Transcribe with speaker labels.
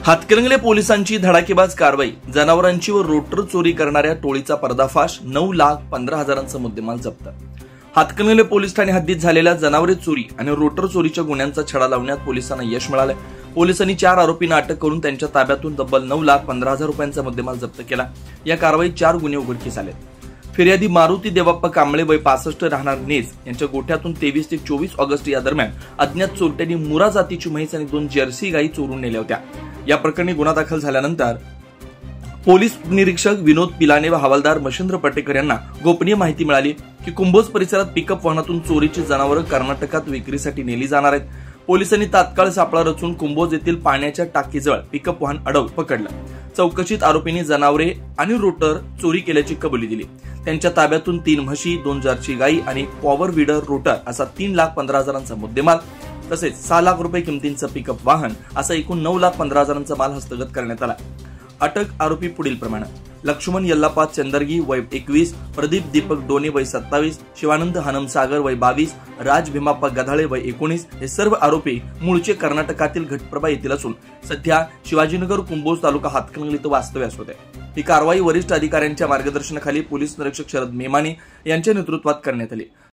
Speaker 1: हातकणंगले पोलिसांची धडाकेबाज कारवाई, जनावरांची व रोटर चोरी करणाऱ्या टोळीचा पर्दाफाश, 9,15,000चा मुद्देमाल जप्त। हातकणंगले पोलीस ठाणे हद्दीत झालेल्या जनावरे चोरी आणि रोटर चोरीच्या गुन्ह्यांचा छडा लावण्यात पोलिसांना यश मिळाले। पोलिसांनी 4 आरोपींना अटक करून त्यांच्या ताब्यातून तब्बल 9,15,000 रुपयांचा मुद्देमाल जप्त केला। या कारवाईत 4 गुन्हे उघडकीस आले। फिर्यादी मारुती देवाप्पा कांबळे वय 65 राहणार नेज यांच्या गोठ्यातून 23 ते 24 ऑगस्ट या दरम्यान अज्ञात चोरट्यांनी मुरा जातीची म्हैस आणि 2 जर्सी गायी चोरून नेल्या होत्या। या प्रकरणी गुन्हा दाखल झाल्यानंतर पोलीस निरीक्षक विनोद पिलाने व हवालदार महेंद्र पटेकर यांना गोपनीय माहिती मिळाली की कुंभोज परिसरात पिकअप वाहनातून चोरीची जनावरं कर्नाटकात विक्रीसाठी नेली जाणार आहेत। पोलिसांनी तात्काळ सापळा रचून कुंभोज येथील पाण्याच्या टाकीजवळ पिकअप वाहन अडवून पकडलं। चौकशीत आरोपींनी जनावरे आणि रोटर चोरी केल्याची कबुली दिली। त्यांच्या ताब्यातून 3 म्हशी, 2 जर्सी गायी आणि पॉवर विडर रोटर असा 3,15,000चा मुद्देमाल तसेच 6 लाख रुपये किमतीचं पिकअप वाहन असा एकूण 9,15,000चा माल हस्तगत करण्यात आला। अटक आरोपी पुढील प्रमाणे: लक्ष्मण यल्लापा चंदरगी वय 21, प्रदीप दीपक डोने वय 27, शिवानंद हनमसागर वय 22, राज भीमाप्पा गधाळे वय 19 हे सर्व आरोपी मूळचे कर्नाटकातील घटप्रभा येथील असून सध्या शिवाजीनगर कुंभोज तालुका हातकणंगले इथं वास्तव्यास होते। ही कारवाई वरिष्ठ अधिकाऱ्यांच्या मार्गदर्शनाखाली पोलीस निरीक्षक शरद मेमाने यांच्या नेतृत्वात करण्यात आली।